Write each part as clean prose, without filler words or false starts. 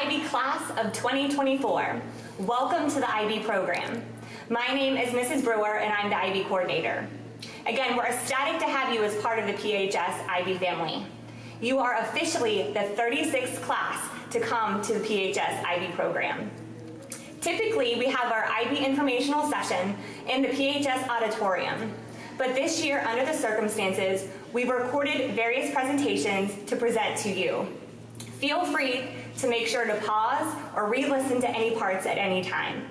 IB class of 2024. Welcome to the IB program. My name is Mrs. Brewer and I'm the IB coordinator. Again, we're ecstatic to have you as part of the PHS IB family. You are officially the 36th class to come to the PHS IB program. Typically, we have our IB informational session in the PHS auditorium, but this year, under the circumstances, we've recorded various presentations to present to you. Feel free to make sure to pause or re-listen to any parts at any time.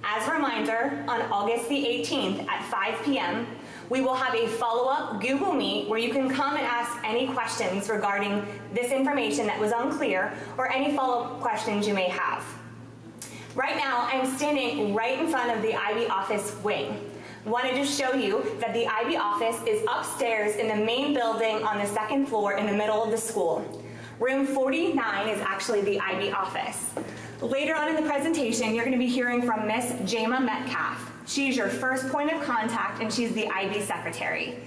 As a reminder, on August the 18th at 5 p.m., we will have a follow-up Google Meet where you can come and ask any questions regarding this information that was unclear or any follow-up questions you may have. Right now, I'm standing right in front of the IB office wing. Wanted to show you that the IB office is upstairs in the main building on the second floor in the middle of the school. Room 49 is actually the IB office. Later on in the presentation, you're going to be hearing from Miss Jama Metcalf. She's your first point of contact, and she's the IB secretary.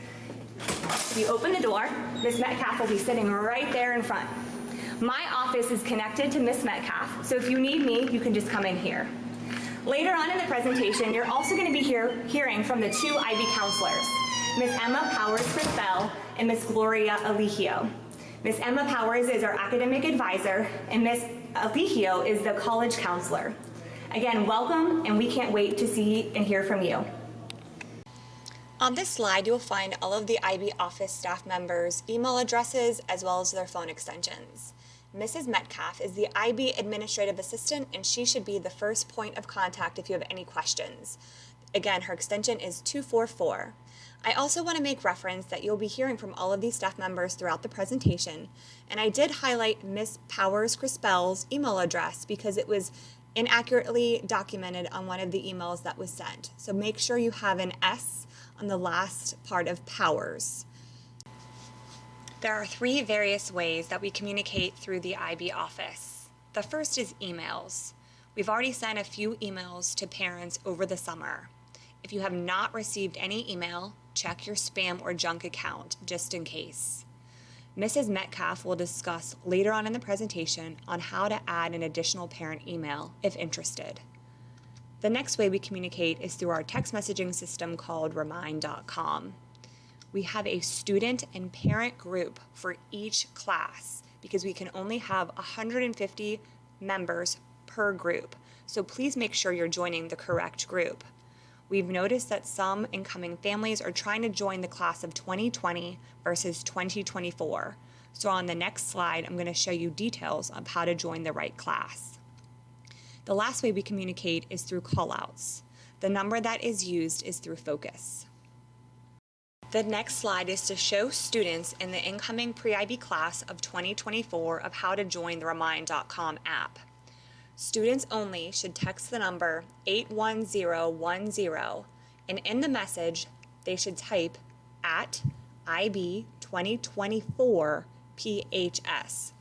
If you open the door, Miss Metcalf will be sitting right there in front. My office is connected to Miss Metcalf, so if you need me, you can just come in here. Later on in the presentation, you're also going to be hearing from the two IB counselors, Miss Emma Powers-Crispell and Miss Gloria Aligio. Miss Emma Powers is our academic advisor, and Miss Aligio is the college counselor. Again, welcome, and we can't wait to see and hear from you. On this slide, you'll find all of the IB office staff members' email addresses as well as their phone extensions. Mrs. Metcalf is the IB administrative assistant, and she should be the first point of contact if you have any questions. Again, her extension is 244. I also want to make reference that you'll be hearing from all of these staff members throughout the presentation, and I did highlight Miss Powers-Crispell's email address because it was inaccurately documented on one of the emails that was sent. So make sure you have an S on the last part of Powers. There are three various ways that we communicate through the IB office. The first is emails. We've already sent a few emails to parents over the summer. If you have not received any email, check your spam or junk account just in case. Mrs. Metcalf will discuss later on in the presentation on how to add an additional parent email if interested. The next way we communicate is through our text messaging system called remind.com. We have a student and parent group for each class because we can only have 150 members per group, so please make sure you're joining the correct group. We've noticed that some incoming families are trying to join the class of 2020 versus 2024. So on the next slide, I'm going to show you details of how to join the right class. The last way we communicate is through callouts. The number that is used is through Focus. The next slide is to show students in the incoming pre-IB class of 2024 of how to join the Remind.com app. Students only should text the number 81010, and in the message, they should type at IB 2024 PHS.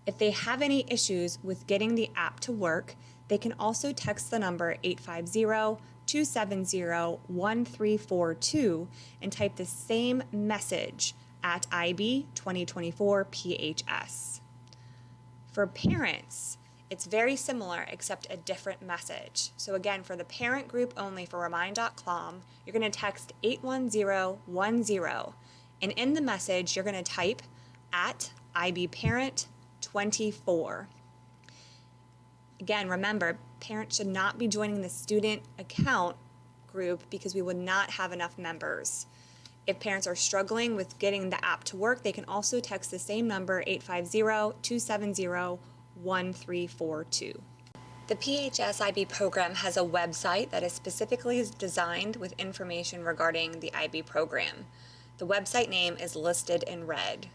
If they have any issues with getting the app to work, they can also text the number 850-270-1342 and type the same message at IB 2024 PHS. For parents, it's very similar except a different message. So again, for the parent group only for Remind.com, you're going to text 81010, and in the message, you're going to type at IB Parent 24. Again, remember, parents should not be joining the student account group because we would not have enough members. If parents are struggling with getting the app to work, they can also text the same number 850-270-1342. The PHS IB program has a website that is specifically designed with information regarding the IB program. The website name is listed in red.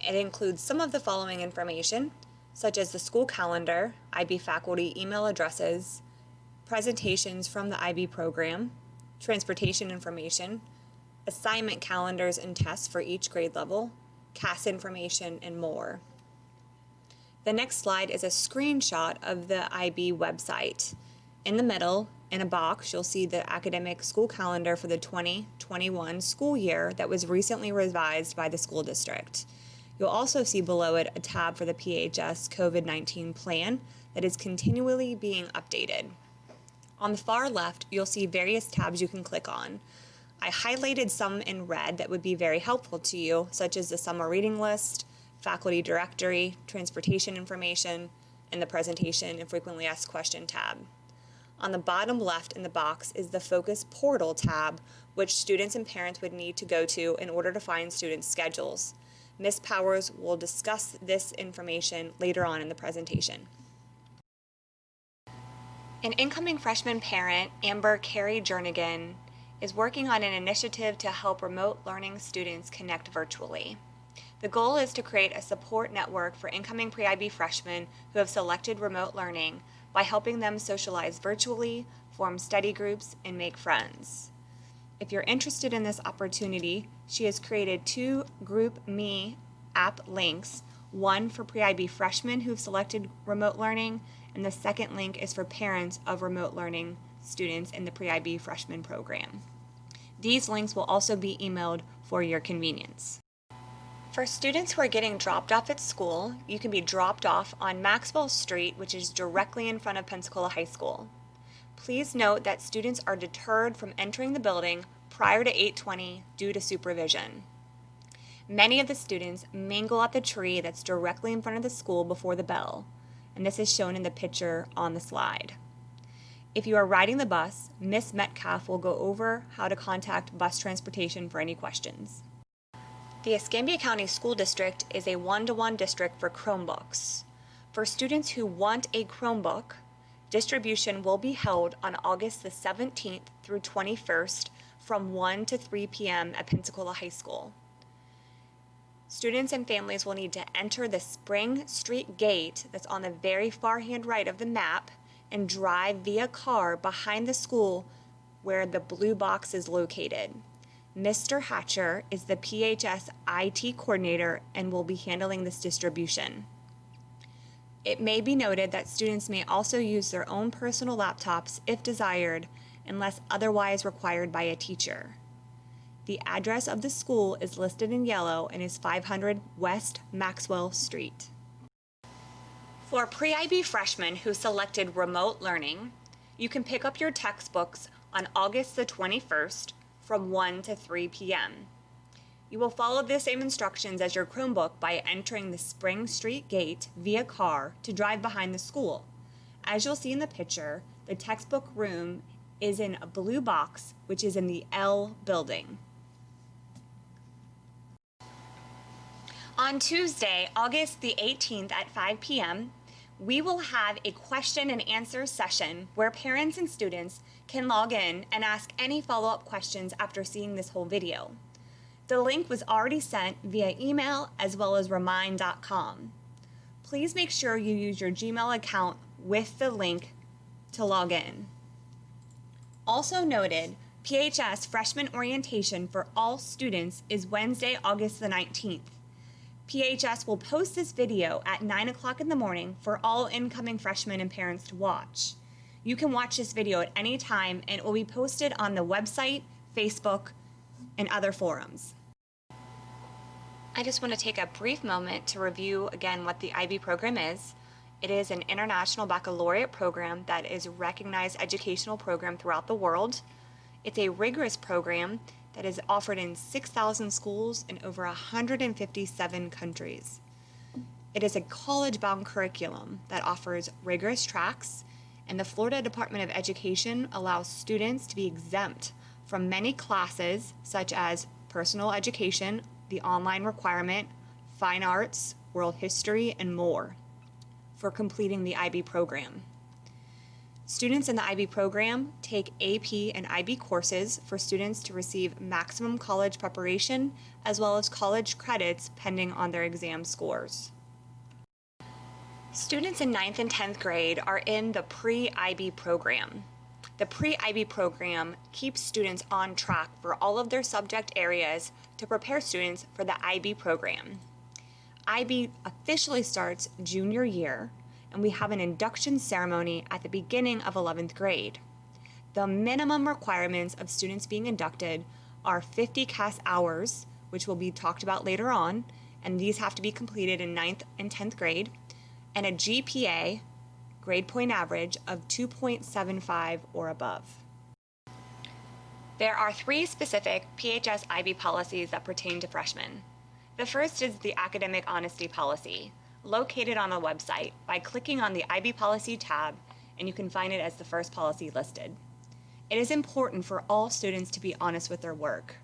It includes some of the following information, such as the school calendar, IB faculty email addresses, presentations from the IB program, transportation information, assignment calendars and tests for each grade level, CAS information, and more. The next slide is a screenshot of the IB website. In the middle, in a box, you'll see the academic school calendar for the 2021 school year that was recently revised by the school district. You'll also see below it a tab for the PHS COVID-19 plan that is continually being updated. On the far left, you'll see various tabs you can click on. I highlighted some in red that would be very helpful to you, such as the summer reading list, faculty directory, transportation information, and the presentation and frequently asked question tab. On the bottom left in the box is the Focus Portal tab, which students and parents would need to go to in order to find students' schedules. Ms. Powers will discuss this information later on in the presentation. An incoming freshman parent, Amber Carey Jernigan, is working on an initiative to help remote learning students connect virtually. The goal is to create a support network for incoming pre-IB freshmen who have selected remote learning by helping them socialize virtually, form study groups, and make friends. If you're interested in this opportunity, she has created 2 GroupMe app links, one for pre-IB freshmen who've selected remote learning, and the second link is for parents of remote learning students in the pre-IB freshman program. These links will also be emailed for your convenience. For students who are getting dropped off at school, you can be dropped off on Maxwell Street, which is directly in front of Pensacola High School. Please note that students are deterred from entering the building prior to 8:20 due to supervision. Many of the students mingle at the tree that's directly in front of the school before the bell, and this is shown in the picture on the slide. If you are riding the bus, Ms. Metcalf will go over how to contact bus transportation for any questions. The Escambia County School District is a one-to-one district for Chromebooks. For students who want a Chromebook, distribution will be held on August the 17th through 21st from 1 to 3 p.m. at Pensacola High School. Students and families will need to enter the Spring Street gate that's on the very far hand right of the map and drive via car behind the school where the blue box is located. Mr. Hatcher is the PHS IT coordinator and will be handling this distribution. It may be noted that students may also use their own personal laptops if desired, unless otherwise required by a teacher. The address of the school is listed in yellow and is 500 West Maxwell Street. For pre-IB freshmen who selected remote learning, you can pick up your textbooks on August the 21st from 1 to 3 p.m. You will follow the same instructions as your Chromebook by entering the Spring Street gate via car to drive behind the school. As you'll see in the picture, the textbook room is in a blue box, which is in the L building. On Tuesday, August the 18th at 5 p.m., we will have a question and answer session where parents and students can log in and ask any follow-up questions after seeing this whole video. The link was already sent via email as well as remind.com. Please make sure you use your Gmail account with the link to log in. Also noted, PHS freshman orientation for all students is Wednesday, August the 19th. PHS will post this video at 9 o'clock in the morning for all incoming freshmen and parents to watch. You can watch this video at any time and it will be posted on the website, Facebook, and other forums. I just want to take a brief moment to review again what the IB program is. It is an international baccalaureate program that is a recognized educational program throughout the world. It's a rigorous program that is offered in 6,000 schools in over 157 countries. It is a college-bound curriculum that offers rigorous tracks, and the Florida Department of Education allows students to be exempt from many classes such as personal education, the online requirement, fine arts, world history, and more for completing the IB program. Students in the IB program take AP and IB courses for students to receive maximum college preparation as well as college credits pending on their exam scores. Students in 9th and 10th grade are in the pre-IB program. The pre-IB program keeps students on track for all of their subject areas to prepare students for the IB program. IB officially starts junior year, and we have an induction ceremony at the beginning of 11th grade. The minimum requirements of students being inducted are 50 CAS hours, which will be talked about later on, and these have to be completed in 9th and 10th grade, and a GPA, grade point average, of 2.75 or above. There are 3 specific PHS IB policies that pertain to freshmen. The first is the Academic Honesty Policy, located on the website by clicking on the IB Policy tab, and you can find it as the first policy listed. It is important for all students to be honest with their work.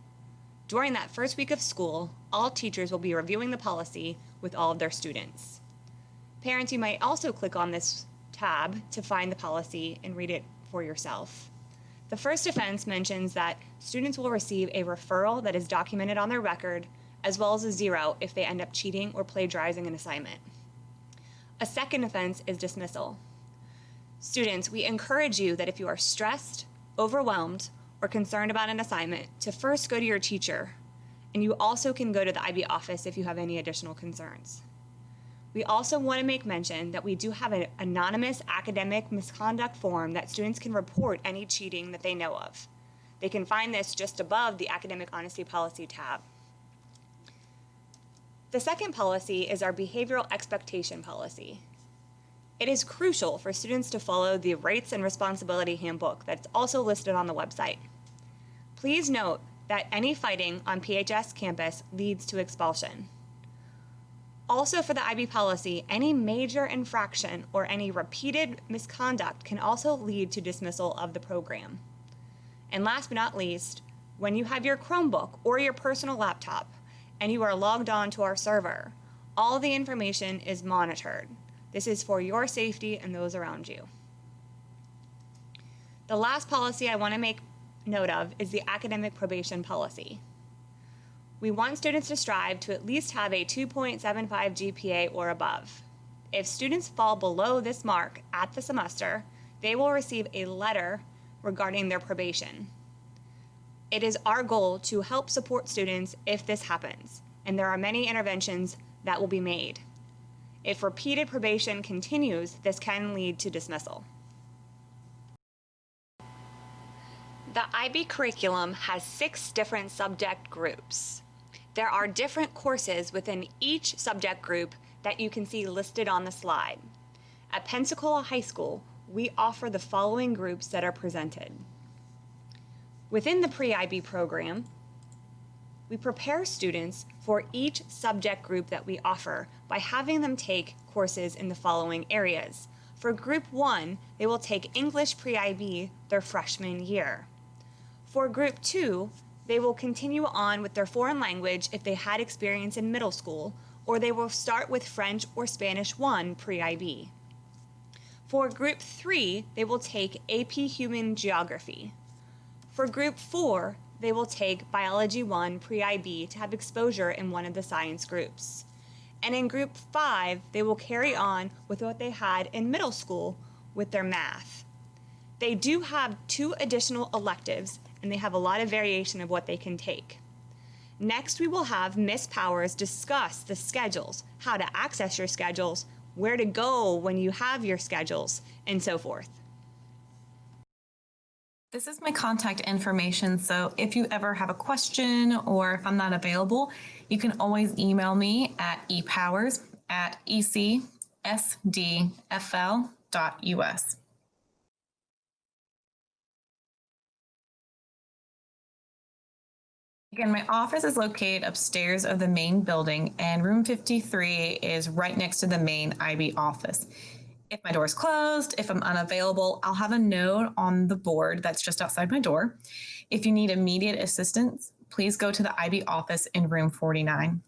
During that first week of school, all teachers will be reviewing the policy with all of their students. Parents, you might also click on this tab to find the policy and read it for yourself. The first offense mentions that students will receive a referral that is documented on their record, as well as a 0 if they end up cheating or plagiarizing an assignment. A second offense is dismissal. Students, we encourage you that if you are stressed, overwhelmed, or concerned about an assignment, to first go to your teacher, and you also can go to the IB office if you have any additional concerns. We also want to make mention that we do have an anonymous academic misconduct form that students can report any cheating that they know of. They can find this just above the Academic Honesty Policy tab. The second policy is our Behavioral Expectation Policy. It is crucial for students to follow the Rights and Responsibility Handbook that's also listed on the website. Please note that any fighting on PHS campus leads to expulsion. Also for the IB policy, any major infraction or any repeated misconduct can also lead to dismissal of the program. And last but not least, when you have your Chromebook or your personal laptop and you are logged on to our server, all the information is monitored. This is for your safety and those around you. The last policy I want to make note of is the Academic Probation Policy. We want students to strive to at least have a 2.75 GPA or above. If students fall below this mark at the semester, they will receive a letter regarding their probation. It is our goal to help support students if this happens, and there are many interventions that will be made. If repeated probation continues, this can lead to dismissal. The IB curriculum has 6 different subject groups. There are different courses within each subject group that you can see listed on the slide. At Pensacola High School, we offer the following groups that are presented. Within the pre-IB program, we prepare students for each subject group that we offer by having them take courses in the following areas. For Group 1, they will take English pre-IB their freshman year. For Group 2, they will continue on with their foreign language if they had experience in middle school, or they will start with French or Spanish 1 pre-IB. For Group 3, they will take AP Human Geography. For Group 4, they will take Biology 1 pre-IB to have exposure in one of the science groups. And in Group 5, they will carry on with what they had in middle school with their math. They do have 2 additional electives, and they have a lot of variation of what they can take. Next, we will have Ms. Powers discuss the schedules, how to access your schedules, where to go when you have your schedules, and so forth. This is my contact information, so if you ever have a question or if I'm not available, you can always email me at epowers@ecsdfl.us. Again, my office is located upstairs of the main building, and room 53 is right next to the main IB office. If my door is closed, if I'm unavailable, I'll have a note on the board that's just outside my door. If you need immediate assistance, please go to the IB office in room 49.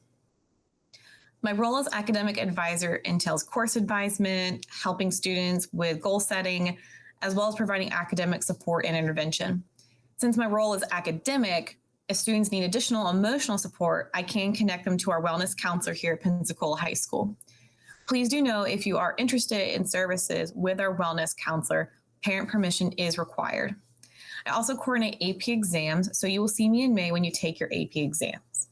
My role as academic advisor entails course advisement, helping students with goal setting, as well as providing academic support and intervention. Since my role is academic, if students need additional emotional support, I can connect them to our wellness counselor here at Pensacola High School. Please do know if you are interested in services with our wellness counselor, parent permission is required. I also coordinate AP exams, so you will see me in May when you take your AP exams.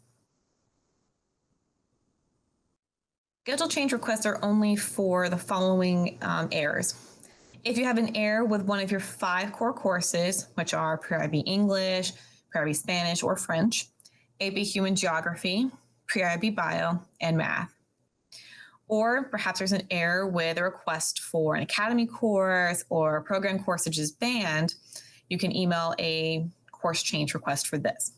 Schedule change requests are only for the following errors. If you have an error with one of your 5 core courses, which are pre-IB English, pre-IB Spanish or French, AP Human Geography, pre-IB bio, and math. Or perhaps there's an error with a request for an academy course or a program course such as band. You can email a course change request for this.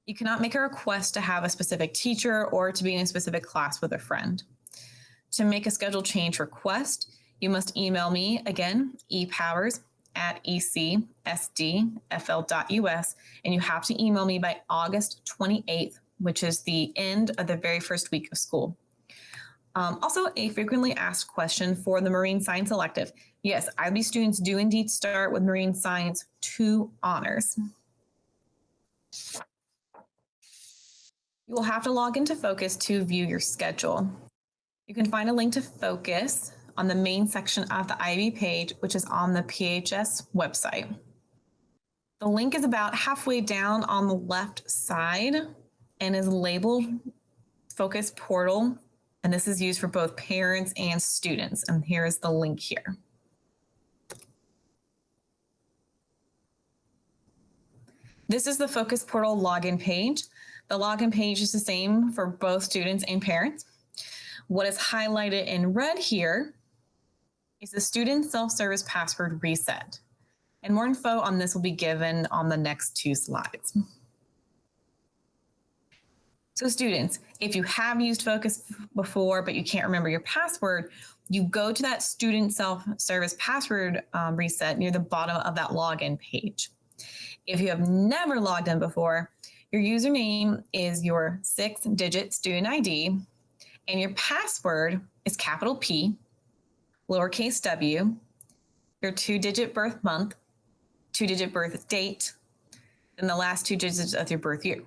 You cannot make a request to have a specific teacher or to be in a specific class with a friend. To make a schedule change request, you must email me, again, epowers@ecsdfl.us, and you have to email me by August 28th, which is the end of the very first week of school. Also, a frequently asked question for the marine science elective. Yes, IB students do indeed start with marine science 2 honors. You will have to log into Focus to view your schedule. You can find a link to Focus on the main section of the IB page, which is on the PHS website. The link is about halfway down on the left side and is labeled Focus Portal. And this is used for both parents and students. And here is the link here. This is the Focus Portal login page. The login page is the same for both students and parents. What is highlighted in red here is the student self-service password reset. And more info on this will be given on the next 2 slides. So students, if you have used Focus before, but you can't remember your password, you go to that student self-service password reset near the bottom of that login page. If you have never logged in before, your username is your 6-digit student ID, and your password is capital P, lowercase w, your 2-digit birth month, 2-digit birth date, and the last 2 digits of your birth year.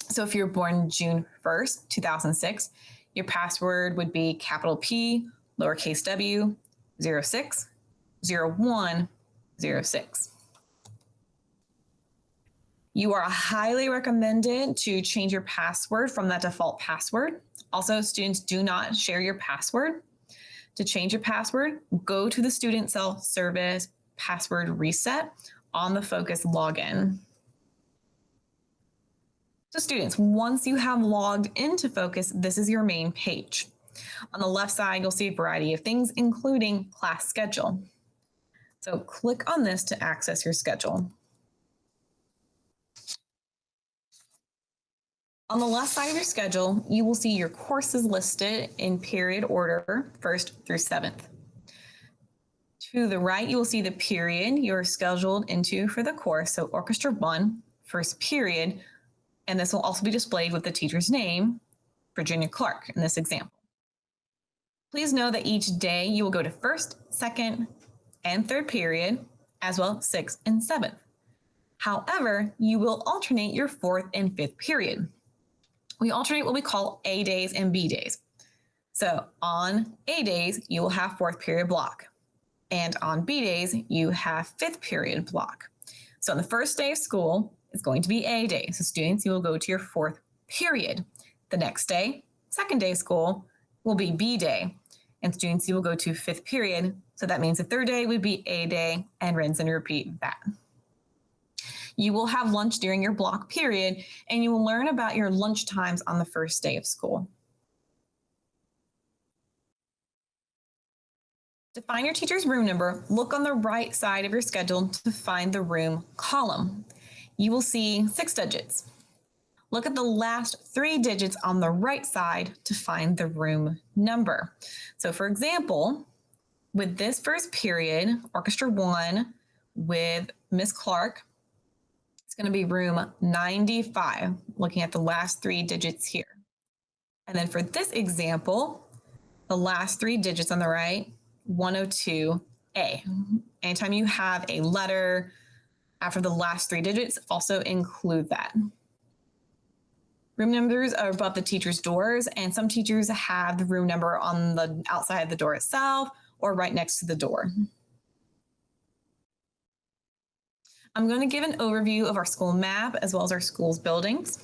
So if you're born June 1st, 2006, your password would be capital P, lowercase w, 06, 01, 06. You are highly recommended to change your password from that default password. Also, students do not share your password. To change your password, go to the student self-service password reset on the Focus login. So students, once you have logged into Focus, this is your main page. On the left side, you'll see a variety of things, including class schedule. So click on this to access your schedule. On the left side of your schedule, you will see your courses listed in period order, 1st through 7th. To the right, you will see the period you're scheduled into for the course. So Orchestra 1, first period, and this will also be displayed with the teacher's name, Virginia Clark, in this example. Please know that each day you will go to 1st, 2nd, and 3rd period, as well as 6th and 7th. However, you will alternate your 4th and 5th period. We alternate what we call A days and B days. So on A days, you will have 4th period block. And on B days, you have 5th period block. So on the first day of school, it's going to be A day. So students, you will go to your 4th period. The next day, 2nd day of school, will be B day. And students, you will go to 5th period. So that means the 3rd day would be A day, and rinse and repeat that. You will have lunch during your block period, and you will learn about your lunch times on the first day of school. To find your teacher's room number, look on the right side of your schedule to find the room column. You will see 6 digits. Look at the last 3 digits on the right side to find the room number. So for example, with this first period, Orchestra 1 with Miss Clark, it's going to be room 95, looking at the last 3 digits here. And then for this example, the last 3 digits on the right, 102A. Anytime you have a letter after the last 3 digits, also include that. Room numbers are above the teacher's doors, and some teachers have the room number on the outside of the door itself or right next to the door. I'm going to give an overview of our school map as well as our school's buildings.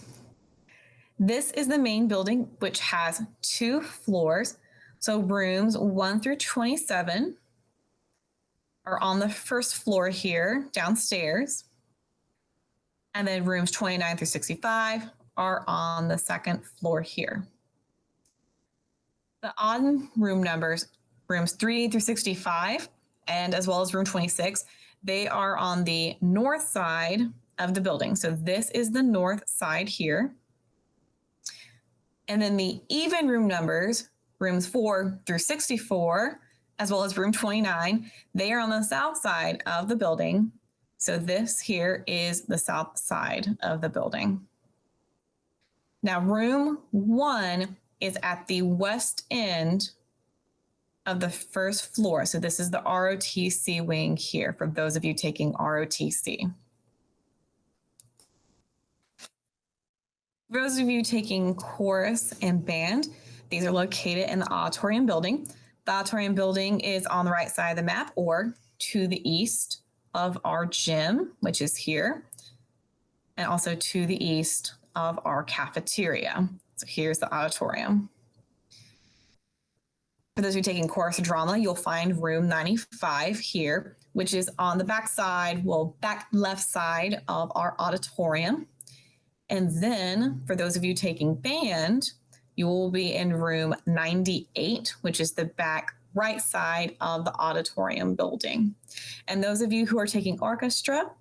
This is the main building, which has 2 floors. So rooms 1 through 27 are on the first floor here, downstairs. And then rooms 29 through 65 are on the second floor here. The odd room numbers, rooms 3 through 65, and as well as room 26, they are on the north side of the building. So this is the north side here. And then the even room numbers, rooms 4 through 64, as well as room 29, they are on the south side of the building. So this here is the south side of the building. Now, room 1 is at the west end of the first floor. So this is the ROTC wing here for those of you taking ROTC. For those of you taking chorus and band, these are located in the auditorium building. The auditorium building is on the right side of the map or to the east of our gym, which is here, and also to the east of our cafeteria. So here's the auditorium. For those of you taking chorus or drama, you'll find room 95 here, which is on the back side, well, back left side of our auditorium. And then for those of you taking band, you will be in room 98, which is the back right side of the auditorium building. And those of you who are taking orchestra,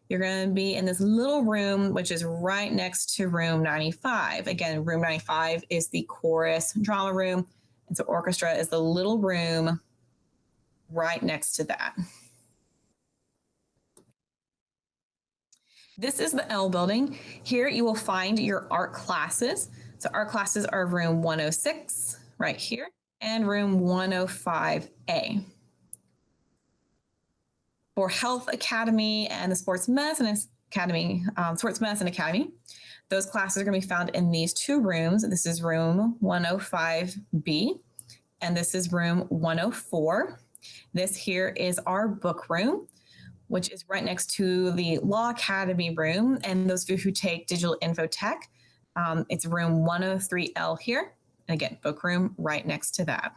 you're going to be in this little room, which is right next to room 95. Again, room 95 is the chorus drama room. And so orchestra is the little room right next to that. This is the L building. Here you will find your art classes. So art classes are room 106 right here and room 105A. For Health Academy and the Sports Medicine Academy, those classes are going to be found in these two rooms. This is room 105B and this is room 104. This here is our book room, which is right next to the Law Academy room. And those of you who take digital infotech, it's room 103L here. And again, book room right next to that.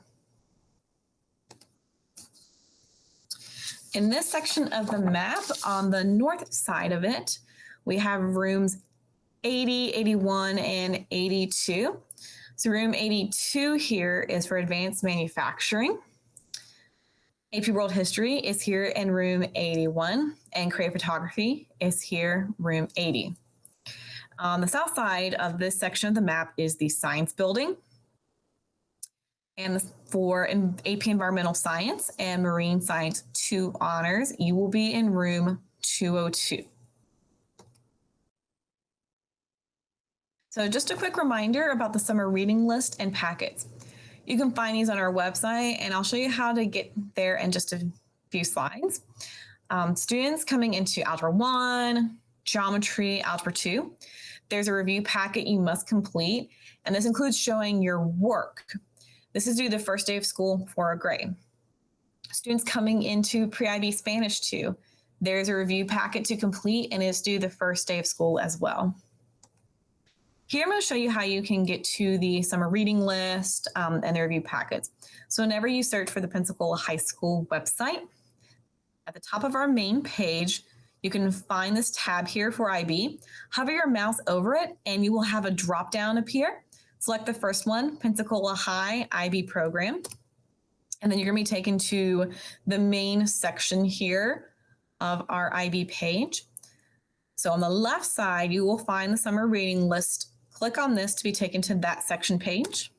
In this section of the map, on the north side of it, we have rooms 80, 81, and 82. So room 82 here is for advanced manufacturing. AP World History is here in room 81, and Creative Photography is here, room 80. On the south side of this section of the map is the Science Building. And for AP Environmental Science and Marine Science 2 honors, you will be in room 202. So just a quick reminder about the summer reading list and packets. You can find these on our website, and I'll show you how to get there in just a few slides. Students coming into Algebra 1, Geometry, Algebra 2, there's a review packet you must complete, and this includes showing your work. This is due the first day of school for a grade. Students coming into Pre-IB Spanish 2, there's a review packet to complete, and it's due the first day of school as well. Here I'm going to show you how you can get to the summer reading list and the review packets. So whenever you search for the Pensacola High School website, at the top of our main page, you can find this tab here for IB. Hover your mouse over it and you will have a drop down appear. Select the first one, Pensacola High IB program. And then you're going to be taken to the main section here of our IB page. So on the left side, you will find the summer reading list. Click on this to be taken to that section page.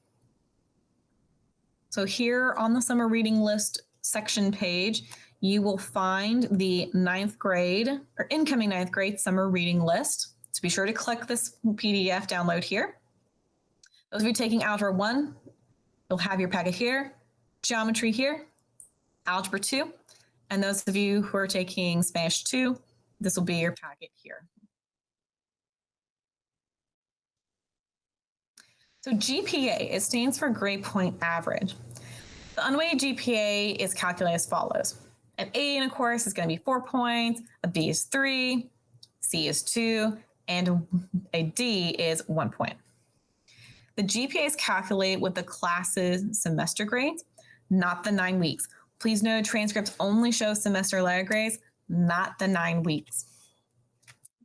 So here on the summer reading list section page, you will find the 9th grade or incoming 9th grade summer reading list. So be sure to click this PDF download here. Those of you taking Algebra 1, you'll have your packet here, Geometry here, Algebra 2, and those of you who are taking Spanish 2, this will be your packet here. So GPA, it stands for grade point average. The unweighted GPA is calculated as follows. An A in a course is going to be 4 points, a B is 3, C is 2, and a D is 1 point. The GPA is calculated with the class's semester grades, not the 9 weeks. Please note transcripts only show semester letter grades, not the 9 weeks.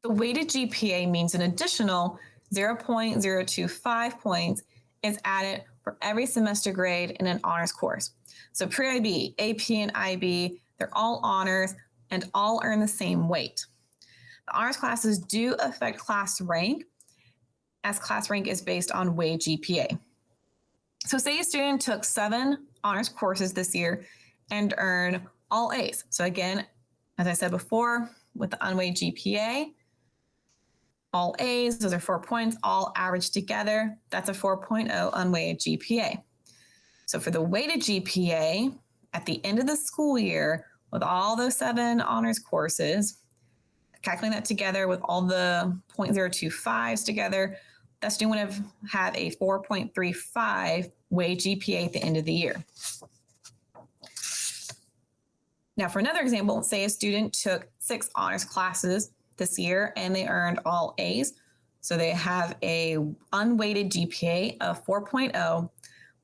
The weighted GPA means an additional 0.025 points is added for every semester grade in an honors course. So pre-IB, AP, and IB, they're all honors and all earn the same weight. The honors classes do affect class rank, as class rank is based on weighted GPA. So say a student took 7 honors courses this year and earned all A's. So again, as I said before, with the unweighted GPA, all A's, those are 4 points, all averaged together. That's a 4.0 unweighted GPA. So for the weighted GPA, at the end of the school year, with all those 7 honors courses, calculating that together with all the 0.025s together, that student would have a 4.35 weighted GPA at the end of the year. Now, for another example, say a student took 6 honors classes this year and they earned all A's. So they have a unweighted GPA of 4.0,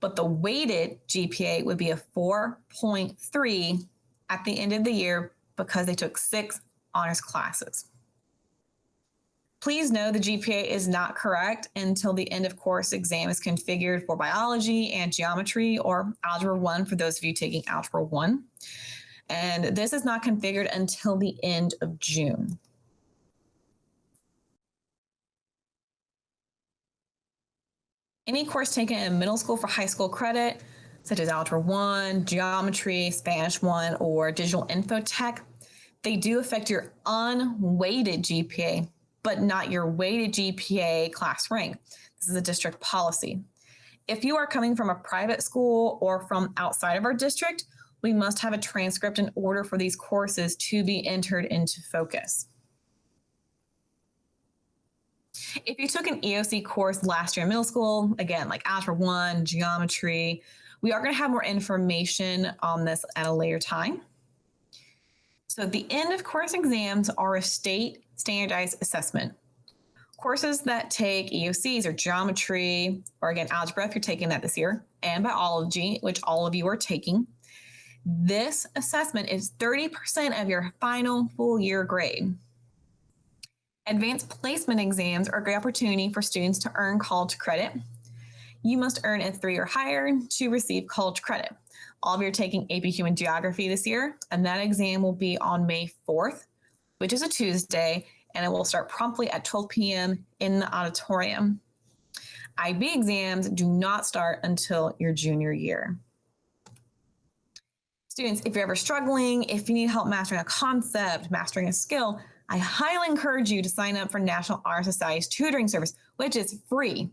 but the weighted GPA would be a 4.3 at the end of the year because they took 6 honors classes. Please know the GPA is not correct until the end of course exam is configured for biology and geometry, or Algebra 1 for those of you taking Algebra 1. And this is not configured until the end of June. Any course taken in middle school for high school credit, such as Algebra 1, Geometry, Spanish 1, or Digital Infotech, they do affect your unweighted GPA, but not your weighted GPA class rank. This is a district policy. If you are coming from a private school or from outside of our district, we must have a transcript in order for these courses to be entered into focus. If you took an EOC course last year in middle school, again, like Algebra 1, Geometry, we are going to have more information on this at a later time. So the end of course exams are a state standardized assessment. Courses that take EOCs or geometry, or again, algebra if you're taking that this year, and biology, which all of you are taking, this assessment is 30% of your final full year grade. Advanced placement exams are a great opportunity for students to earn college credit. You must earn a 3 or higher to receive college credit. All of you are taking AP Human Geography this year, and that exam will be on May 4th, which is a Tuesday, and it will start promptly at 12 p.m. in the auditorium. IB exams do not start until your junior year. Students, if you're ever struggling, if you need help mastering a concept, mastering a skill, I highly encourage you to sign up for National Honor Society's tutoring service, which is free.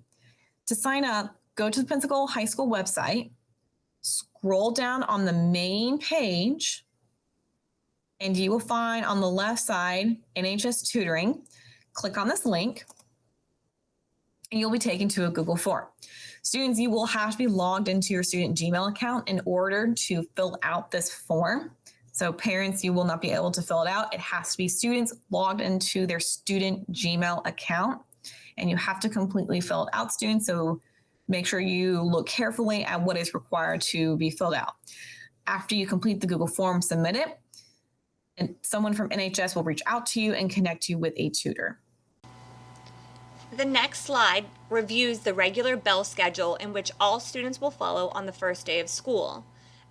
To sign up, go to the Pensacola High School website, scroll down on the main page, and you will find on the left side NHS Tutoring. Click on this link, and you'll be taken to a Google form. Students, you will have to be logged into your student Gmail account in order to fill out this form. So parents, you will not be able to fill it out. It has to be students logged into their student Gmail account, and you have to completely fill it out, students. So make sure you look carefully at what is required to be filled out. After you complete the Google form, submit it, and someone from NHS will reach out to you and connect you with a tutor. The next slide reviews the regular bell schedule in which all students will follow on the first day of school.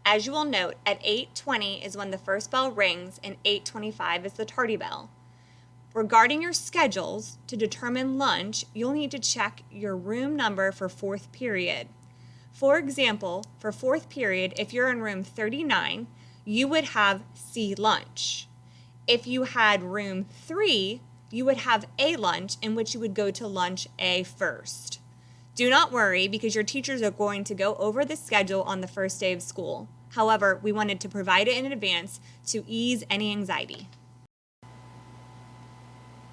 As you will note, at 8:20 is when the first bell rings and 8:25 is the tardy bell. Regarding your schedules, to determine lunch, you'll need to check your room number for 4th period. For example, for 4th period, if you're in room 39, you would have C lunch. If you had room 3, you would have A lunch, in which you would go to lunch A first. Do not worry, because your teachers are going to go over the schedule on the first day of school. However, we wanted to provide it in advance to ease any anxiety.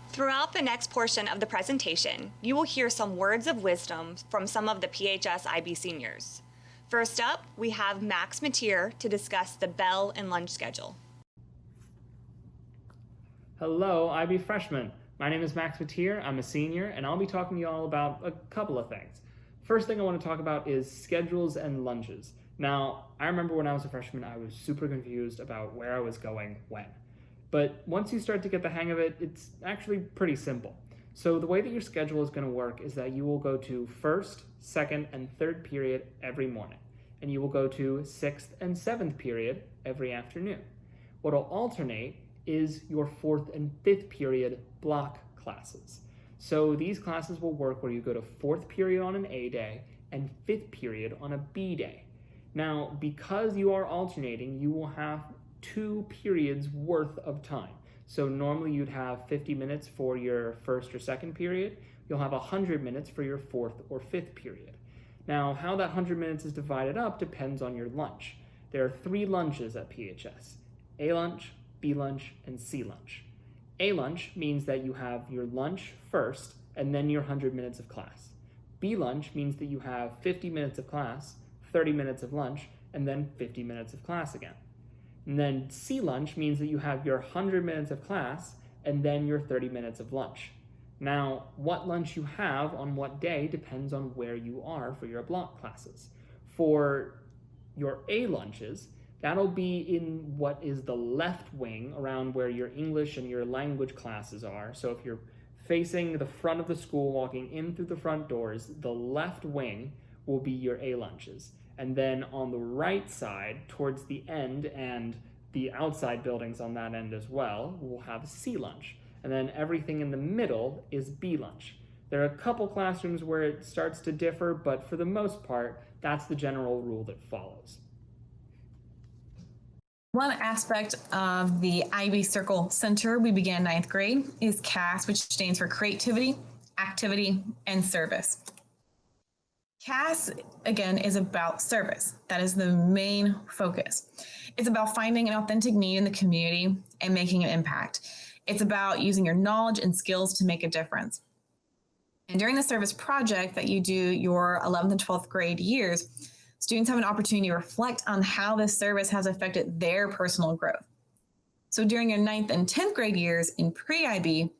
Throughout the next portion of the presentation, you will hear some words of wisdom from some of the PHS IB seniors. First up, we have Max Mateer to discuss the bell and lunch schedule. Hello, IB freshmen. My name is Max Mateer. I'm a senior, and I'll be talking to you all about a couple of things. First thing I want to talk about is schedules and lunches. Now, I remember when I was a freshman, I was super confused about where I was going when. But once you start to get the hang of it, it's actually pretty simple. So the way that your schedule is going to work is that you will go to first, second, and third period every morning, and you will go to sixth and seventh period every afternoon. What will alternate is your fourth and fifth period block classes. So these classes will work where you go to fourth period on an A day and fifth period on a B day. Now, because you are alternating, you will have 2 periods worth of time. So normally you'd have 50 minutes for your first or second period. You'll have 100 minutes for your fourth or fifth period. Now, how that 100 minutes is divided up depends on your lunch. There are 3 lunches at PHS: A lunch, B lunch, and C lunch. A lunch means that you have your lunch first and then your 100 minutes of class. B lunch means that you have 50 minutes of class, 30 minutes of lunch, and then 50 minutes of class again. And then C lunch means that you have your 100 minutes of class and then your 30 minutes of lunch. Now, what lunch you have on what day depends on where you are for your block classes. For your A lunches, that'll be in what is the left wing around where your English and your language classes are. So if you're facing the front of the school, walking in through the front doors, the left wing will be your A lunches. And then on the right side, towards the end and the outside buildings on that end as well, we'll have C lunch. And then everything in the middle is B lunch. There are a couple classrooms where it starts to differ, but for the most part, that's the general rule that follows. One aspect of the IB Circle Center we began 9th grade is CAS, which stands for Creativity, Activity, and Service. CAS, again, is about service. That is the main focus. It's about finding an authentic need in the community and making an impact. It's about using your knowledge and skills to make a difference. And during the service project that you do your 11th and 12th grade years, students have an opportunity to reflect on how this service has affected their personal growth. So during your 9th and 10th grade years in pre-IB,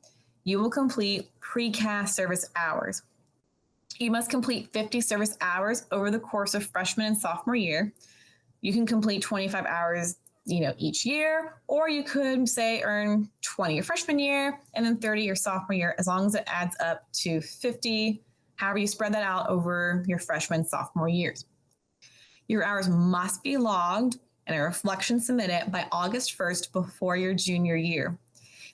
you will complete pre-CAS service hours. You must complete 50 service hours over the course of freshman and sophomore year. You can complete 25 hours, each year, or you could say earn 20 your freshman year and then 30 your sophomore year, as long as it adds up to 50, however you spread that out over your freshman, sophomore years. Your hours must be logged and a reflection submitted by August 1st before your junior year.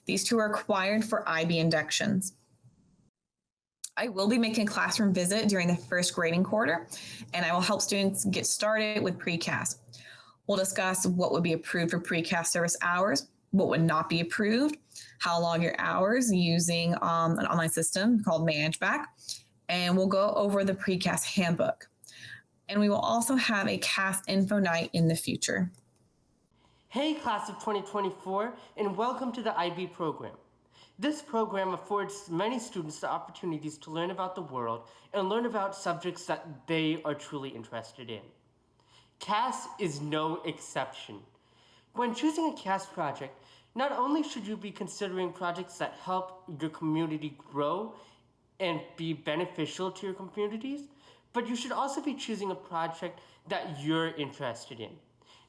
These 2 are required for IB inductions. I will be making a classroom visit during the first grading quarter, and I will help students get started with pre-CAS. We'll discuss what would be approved for pre-CAS service hours, what would not be approved, how to log your hours using an online system called ManageBack, and we'll go over the pre-CAS handbook. And we will also have a CAS info night in the future. Hey, class of 2024, and welcome to the IB program. This program affords many students the opportunities to learn about the world and learn about subjects that they are truly interested in. CAS is no exception. When choosing a CAS project, not only should you be considering projects that help your community grow and be beneficial to your communities, but you should also be choosing a project that you're interested in.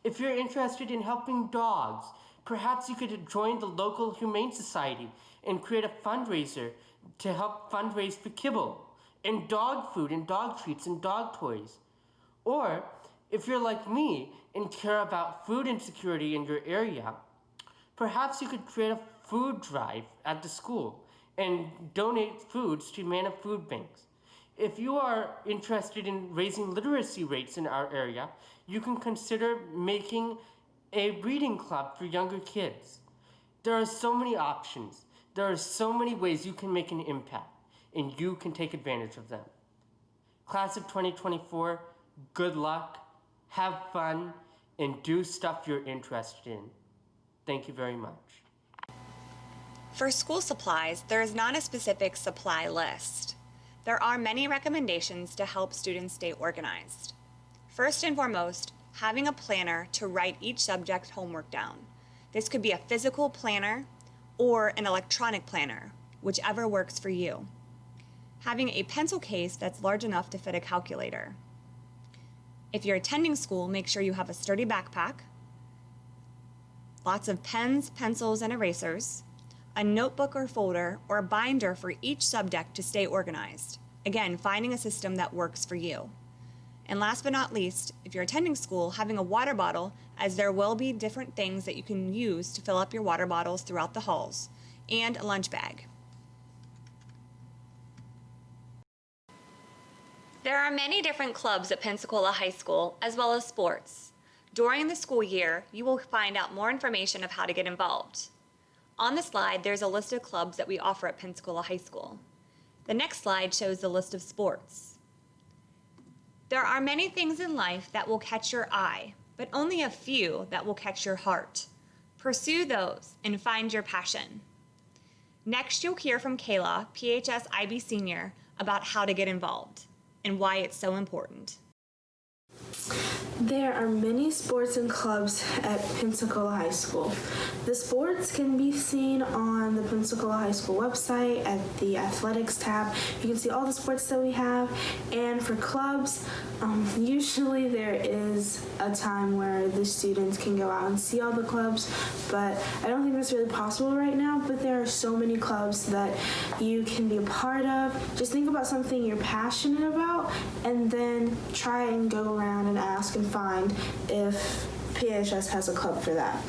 If you're interested in helping dogs, perhaps you could join the local Humane Society and create a fundraiser to help fundraise for kibble and dog food and dog treats and dog toys. Or if you're like me and care about food insecurity in your area, perhaps you could create a food drive at the school and donate foods to Humana food banks. If you are interested in raising literacy rates in our area, you can consider making a reading club for younger kids. There are so many options. There are so many ways you can make an impact, and you can take advantage of them. Class of 2024, good luck, have fun, and do stuff you're interested in. Thank you very much. For school supplies, there is not a specific supply list. There are many recommendations to help students stay organized. First and foremost, having a planner to write each subject's homework down. This could be a physical planner or an electronic planner, whichever works for you. Having a pencil case that's large enough to fit a calculator. If you're attending school, make sure you have a sturdy backpack, lots of pens, pencils, and erasers, a notebook or folder, or a binder for each subject to stay organized. Again, finding a system that works for you. And last but not least, if you're attending school, having a water bottle, as there will be different things that you can use to fill up your water bottles throughout the halls, and a lunch bag. There are many different clubs at Pensacola High School, as well as sports. During the school year, you will find out more information of how to get involved. On the slide, there's a list of clubs that we offer at Pensacola High School. The next slide shows the list of sports. There are many things in life that will catch your eye, but only a few that will catch your heart. Pursue those and find your passion. Next, you'll hear from Kayla, PHS IB Senior, about how to get involved and why it's so important. There are many sports and clubs at Pensacola High School. The sports can be seen on the Pensacola High School website at the athletics tab. You can see all the sports that we have. And for clubs, usually there is a time where the students can go out and see all the clubs, but I don't think that's really possible right now. But there are so many clubs that you can be a part of. Just think about something you're passionate about and then try and go around and ask and find if PHS has a club for that.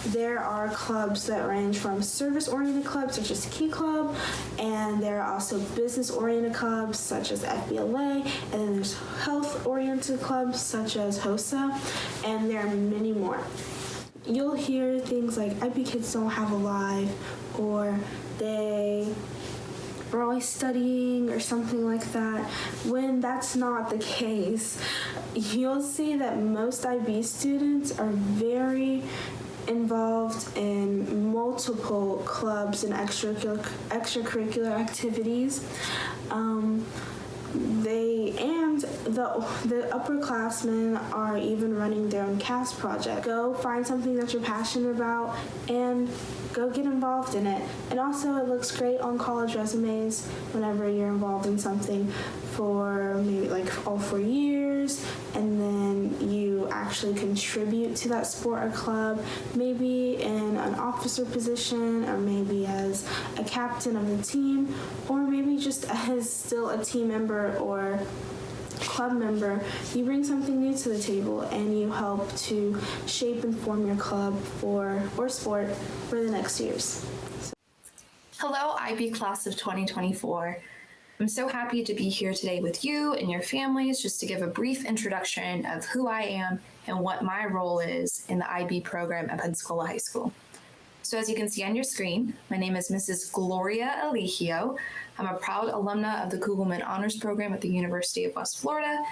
There are clubs that range from service-oriented clubs such as Key Club, and there are also business-oriented clubs such as FBLA, and then there's health-oriented clubs such as HOSA, and there are many more. You'll hear things like IB kids don't have a life, or they are always studying or something like that. When that's not the case, you'll see that most IB students are very involved in multiple clubs and extracurricular activities. The upperclassmen are even running their own CAST project. Go find something that you're passionate about and go get involved in it. And also it looks great on college resumes whenever you're involved in something for maybe like all 4 years, and then you actually contribute to that sport or club, maybe in an officer position, or maybe as a captain of the team, or maybe just as still a team member or club member. You bring something new to the table and you help to shape and form your club or sport for the next years. Hello, IB class of 2024. I'm so happy to be here today with you and your families just to give a brief introduction of who I am and what my role is in the IB program at Pensacola High School. So as you can see on your screen, my name is Mrs. Gloria Eligio. I'm a proud alumna of the Kugelman Honors Program at the University of West Florida,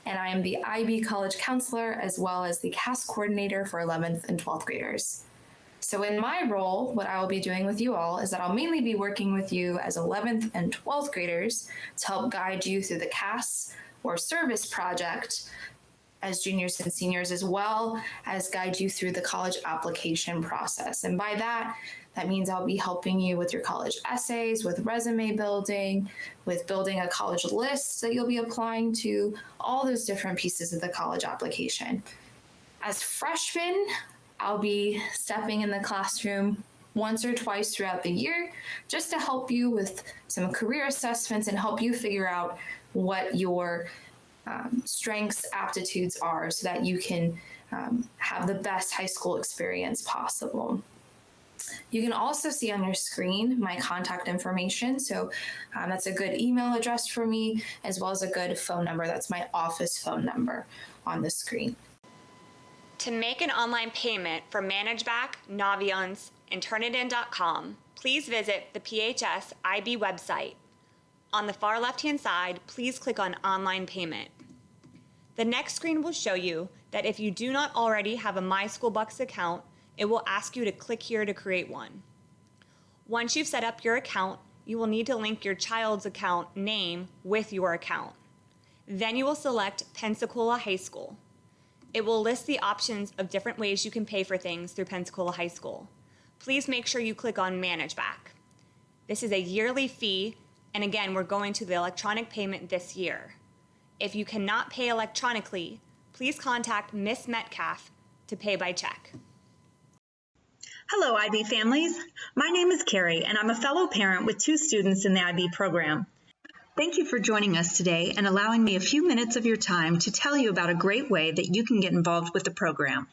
and I am the IB College Counselor as well as the CAST Coordinator for 11th and 12th graders. So in my role, what I will be doing with you all is that I'll mainly be working with you as 11th and 12th graders to help guide you through the CAS or service project as juniors and seniors, as well as guide you through the college application process. And by that means I'll be helping you with your college essays, with resume building, with building a college list that you'll be applying to, all those different pieces of the college application. As freshmen, I'll be stepping in the classroom once or twice throughout the year just to help you with some career assessments and help you figure out what your strengths, aptitudes are so that you can have the best high school experience possible. You can also see on your screen my contact information. So that's a good email address for me, as well as a good phone number. That's my office phone number on the screen. To make an online payment for ManageBack, Naviance, and Turnitin.com, please visit the PHS IB website. On the far left-hand side, please click on Online Payment. The next screen will show you that if you do not already have a MySchoolBucks account, it will ask you to click here to create one. Once you've set up your account, you will need to link your child's account name with your account. Then you will select Pensacola High School. It will list the options of different ways you can pay for things through Pensacola High School. Please make sure you click on ManageBack. This is a yearly fee, and again, we're going to the electronic payment this year. If you cannot pay electronically, please contact Ms. Metcalf to pay by check. Hello, IB families. My name is Carrie, and I'm a fellow parent with 2 students in the IB program. Thank you for joining us today and allowing me a few minutes of your time to tell you about a great way that you can get involved with the program.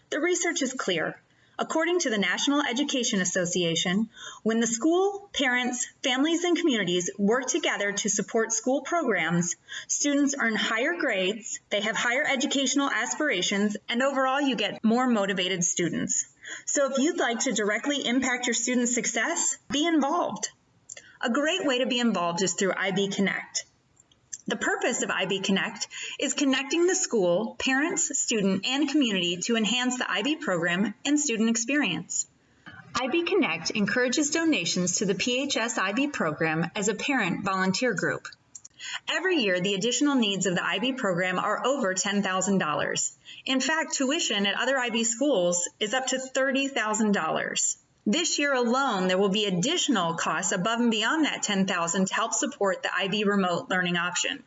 The research is clear. According to the National Education Association, when the school, parents, families, and communities work together to support school programs, students earn higher grades, they have higher educational aspirations, and overall you get more motivated students. So if you'd like to directly impact your students' success, be involved. A great way to be involved is through IB Connect. The purpose of IB Connect is connecting the school, parents, student, and community to enhance the IB program and student experience. IB Connect encourages donations to the PHS IB program as a parent volunteer group. Every year, the additional needs of the IB program are over $10,000. In fact, tuition at other IB schools is up to $30,000. This year alone, there will be additional costs above and beyond that $10,000 to help support the IB remote learning option.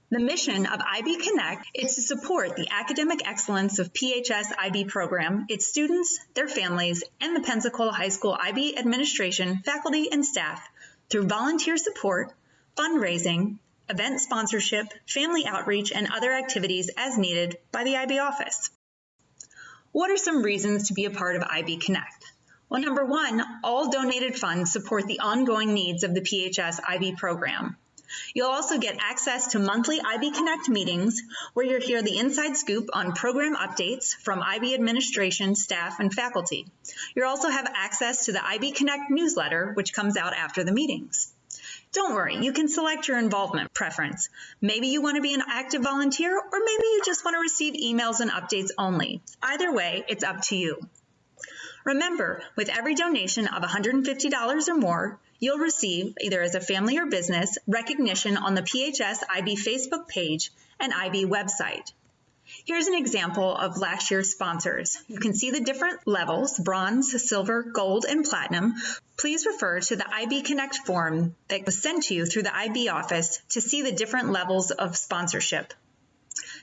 The mission of IB Connect is to support the academic excellence of PHS IB program, its students, their families, and the Pensacola High School IB administration, faculty, and staff through volunteer support, fundraising, event sponsorship, family outreach, and other activities as needed by the IB office. What are some reasons to be a part of IB Connect? Well, number 1, all donated funds support the ongoing needs of the PHS IB program. You'll also get access to monthly IB Connect meetings where you'll hear the inside scoop on program updates from IB administration, staff, and faculty. You'll also have access to the IB Connect newsletter, which comes out after the meetings. Don't worry, you can select your involvement preference. Maybe you want to be an active volunteer, or maybe you just want to receive emails and updates only. Either way, it's up to you. Remember, with every donation of $150 or more, you'll receive, either as a family or business, recognition on the PHS IB Facebook page and IB website. Here's an example of last year's sponsors. You can see the different levels, bronze, silver, gold, and platinum. Please refer to the IB Connect form that was sent to you through the IB office to see the different levels of sponsorship.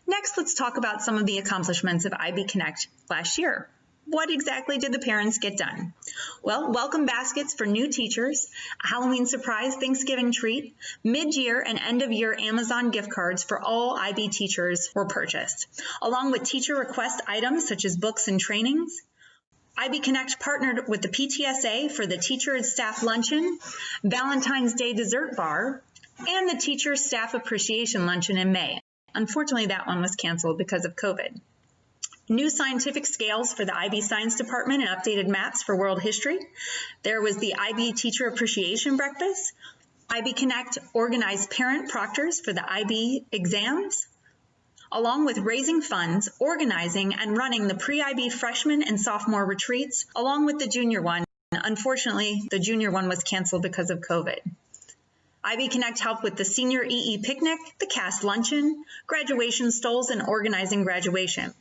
Next, let's talk about some of the accomplishments of IB Connect last year. What exactly did the parents get done? Well, welcome baskets for new teachers, a Halloween surprise Thanksgiving treat, mid-year and end-of-year Amazon gift cards for all IB teachers were purchased, along with teacher request items such as books and trainings. IB Connect partnered with the PTSA for the Teacher and Staff Luncheon, Valentine's Day Dessert Bar, and the Teacher Staff Appreciation Luncheon in May. Unfortunately, that one was canceled because of COVID. New scientific scales for the IB Science Department and updated maps for world history. There was the IB Teacher Appreciation Breakfast. IB Connect organized parent proctors for the IB exams, along with raising funds, organizing, and running the pre-IB freshman and sophomore retreats, along with the junior one. Unfortunately, the junior one was canceled because of COVID. IB Connect helped with the senior EE picnic, the cast luncheon, graduation stoles, and organizing graduation.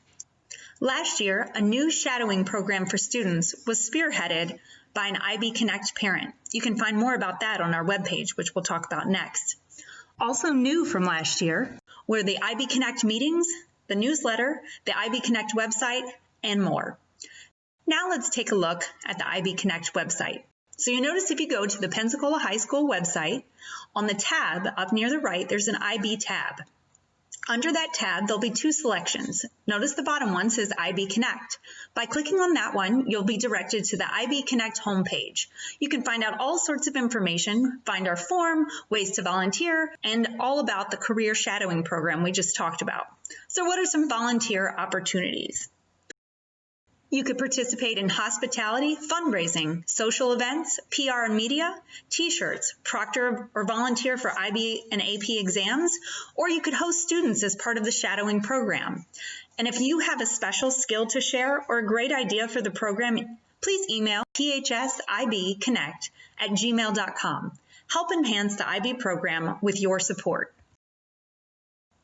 Last year, a new shadowing program for students was spearheaded by an IB Connect parent. You can find more about that on our webpage, which we'll talk about next. Also new from last year were the IB Connect meetings, the newsletter, the IB Connect website, and more. Now let's take a look at the IB Connect website. So you notice if you go to the Pensacola High School website, on the tab up near the right, there's an IB tab. Under that tab, there'll be 2 selections. Notice the bottom one says IB Connect. By clicking on that one, you'll be directed to the IB Connect homepage. You can find out all sorts of information, find our form, ways to volunteer, and all about the career shadowing program we just talked about. So what are some volunteer opportunities? You could participate in hospitality, fundraising, social events, PR and media, t-shirts, proctor or volunteer for IB and AP exams, or you could host students as part of the shadowing program. And if you have a special skill to share or a great idea for the program, please email phsibconnect@gmail.com. Help enhance the IB program with your support.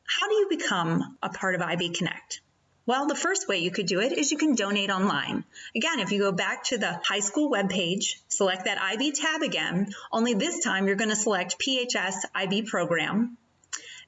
How do you become a part of IB Connect? Well, the first way you could do it is you can donate online. Again, if you go back to the high school webpage, select that IB tab again, only this time you're going to select PHS IB program.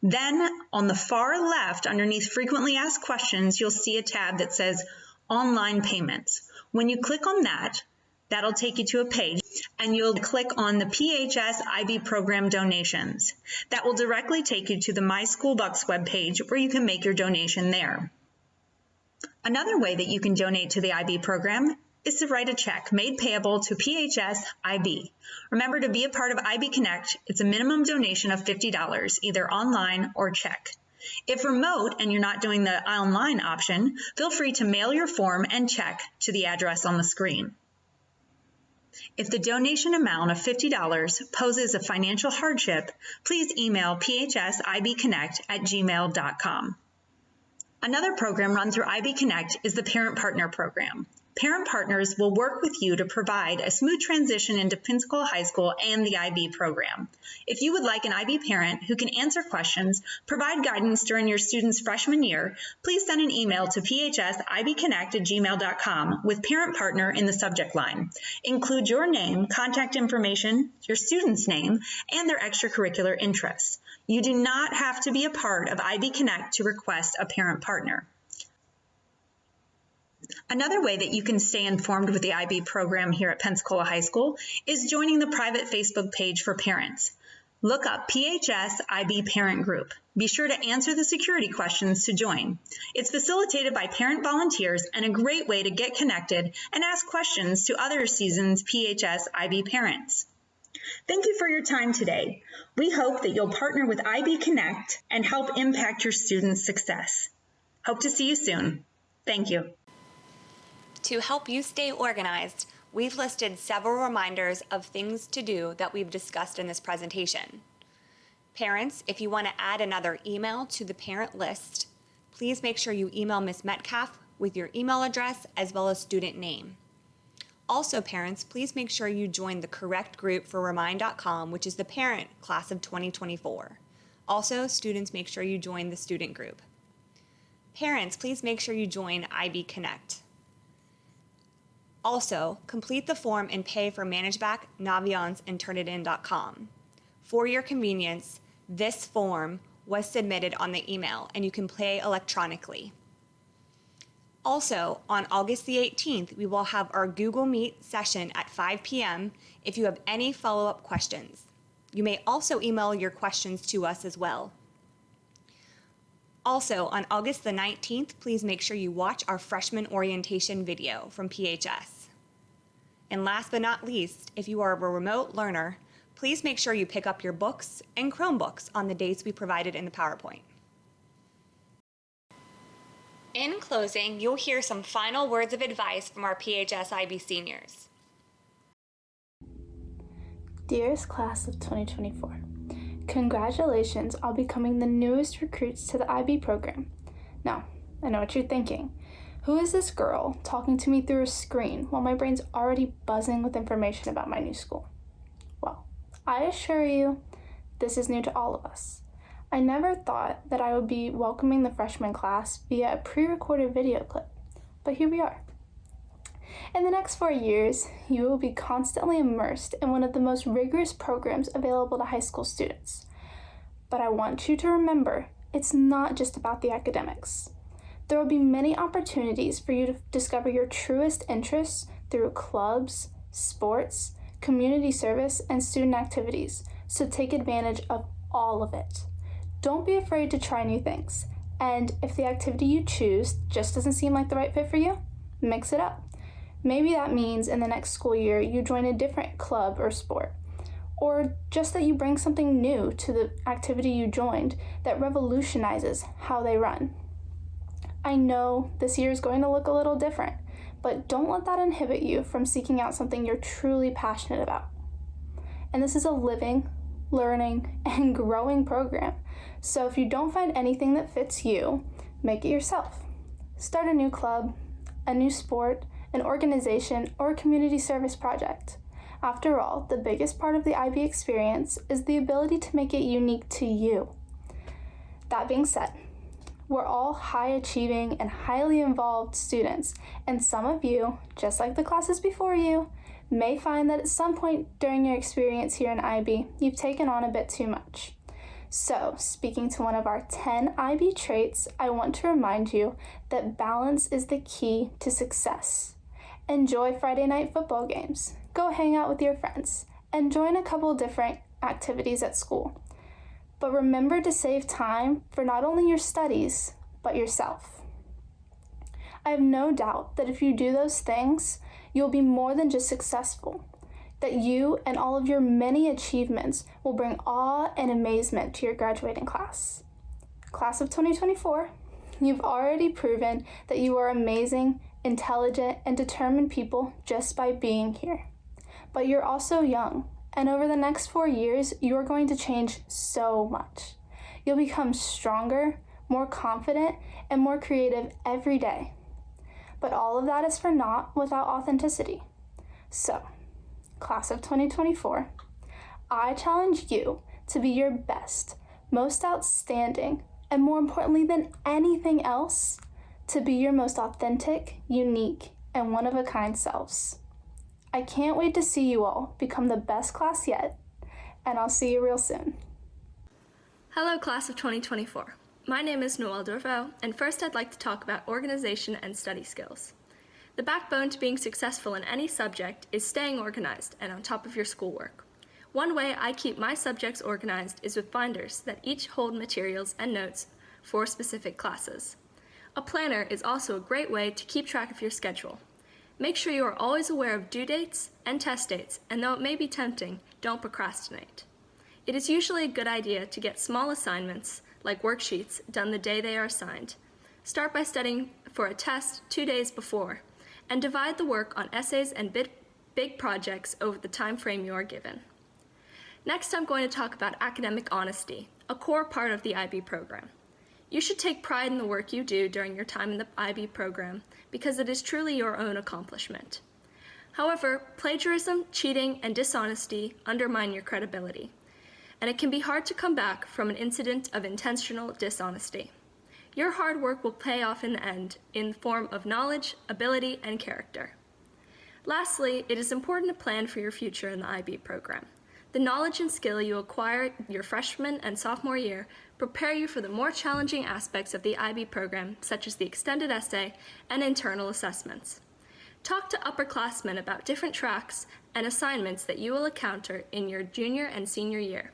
Then on the far left, underneath frequently asked questions, you'll see a tab that says online payments. When you click on that, that'll take you to a page and you'll click on the PHS IB program donations. That will directly take you to the My School Bucks webpage where you can make your donation there. Another way that you can donate to the IB program is to write a check made payable to PHS IB. Remember, to be a part of IB Connect, it's a minimum donation of $50, either online or check. If remote and you're not doing the online option, feel free to mail your form and check to the address on the screen. If the donation amount of $50 poses a financial hardship, please email phsibconnect@gmail.com. Another program run through IB Connect is the Parent Partner Program. Parent partners will work with you to provide a smooth transition into Pensacola High School and the IB program. If you would like an IB parent who can answer questions, provide guidance during your student's freshman year, please send an email to phsibconnect@gmail.com with Parent Partner in the subject line. Include your name, contact information, your student's name, and their extracurricular interests. You do not have to be a part of IB Connect to request a parent partner. Another way that you can stay informed with the IB program here at Pensacola High School is joining the private Facebook page for parents. Look up PHS IB Parent Group. Be sure to answer the security questions to join. It's facilitated by parent volunteers and a great way to get connected and ask questions to other seasoned PHS IB parents. Thank you for your time today. We hope that you'll partner with IB Connect and help impact your students' success. Hope to see you soon. Thank you. To help you stay organized, we've listed several reminders of things to do that we've discussed in this presentation. Parents, if you want to add another email to the parent list, please make sure you email Ms. Metcalf with your email address as well as student name. Also, parents, please make sure you join the correct group for Remind.com, which is the parent class of 2024. Also, students, make sure you join the student group. Parents, please make sure you join IB Connect. Also, complete the form and pay for ManageBack, Naviance, and TurnItIn.com. For your convenience, this form was submitted on the email and you can pay electronically. Also, on August the 18th, we will have our Google Meet session at 5 p.m. if you have any follow-up questions. You may also email your questions to us as well. Also, on August the 19th, please make sure you watch our freshman orientation video from PHS. And last but not least, if you are a remote learner, please make sure you pick up your books and Chromebooks on the dates we provided in the PowerPoint. In closing, you'll hear some final words of advice from our PHS IB seniors. Dearest class of 2024, congratulations on becoming the newest recruits to the IB program. Now, I know what you're thinking. Who is this girl talking to me through a screen while my brain's already buzzing with information about my new school? Well, I assure you, this is new to all of us. I never thought that I would be welcoming the freshman class via a pre-recorded video clip, but here we are. In the next 4 years, you will be constantly immersed in one of the most rigorous programs available to high school students. But I want you to remember, it's not just about the academics. There will be many opportunities for you to discover your truest interests through clubs, sports, community service, and student activities, so take advantage of all of it. Don't be afraid to try new things, and if the activity you choose just doesn't seem like the right fit for you, mix it up. Maybe that means in the next school year you join a different club or sport, or just that you bring something new to the activity you joined that revolutionizes how they run. I know this year is going to look a little different, but don't let that inhibit you from seeking out something you're truly passionate about. And this is a living, learning, and growing program. So if you don't find anything that fits you, make it yourself. Start a new club, a new sport, an organization, or a community service project. After all, the biggest part of the IB experience is the ability to make it unique to you. That being said, we're all high-achieving and highly involved students, and some of you, just like the classes before you, may find that at some point during your experience here in IB, you've taken on a bit too much. So, speaking to one of our 10 IB traits, I want to remind you that balance is the key to success. Enjoy Friday night football games. Go hang out with your friends and join a couple different activities at school. But remember to save time for not only your studies, but yourself. I have no doubt that if you do those things, you'll be more than just successful, that you and all of your many achievements will bring awe and amazement to your graduating class. Class of 2024, you've already proven that you are amazing, intelligent, and determined people just by being here. But you're also young, and over the next 4 years, you are going to change so much. You'll become stronger, more confident, and more creative every day. But all of that is for naught without authenticity. So, Class of 2024, I challenge you to be your best, most outstanding, and more importantly than anything else, to be your most authentic, unique, and one-of-a-kind selves. I can't wait to see you all become the best class yet, and I'll see you real soon. Hello, Class of 2024. My name is Noelle Dorval, and first I'd like to talk about organization and study skills. The backbone to being successful in any subject is staying organized and on top of your schoolwork. One way I keep my subjects organized is with binders that each hold materials and notes for specific classes. A planner is also a great way to keep track of your schedule. Make sure you are always aware of due dates and test dates, and though it may be tempting, don't procrastinate. It is usually a good idea to get small assignments, like worksheets, done the day they are assigned. Start by studying for a test 2 days before, and divide the work on essays and big projects over the time frame you are given. Next, I'm going to talk about academic honesty, a core part of the IB program. You should take pride in the work you do during your time in the IB program because it is truly your own accomplishment. However, plagiarism, cheating, and dishonesty undermine your credibility, and it can be hard to come back from an incident of intentional dishonesty. Your hard work will pay off in the end in the form of knowledge, ability, and character. Lastly, it is important to plan for your future in the IB program. The knowledge and skill you acquire your freshman and sophomore year prepare you for the more challenging aspects of the IB program, such as the extended essay and internal assessments. Talk to upperclassmen about different tracks and assignments that you will encounter in your junior and senior year.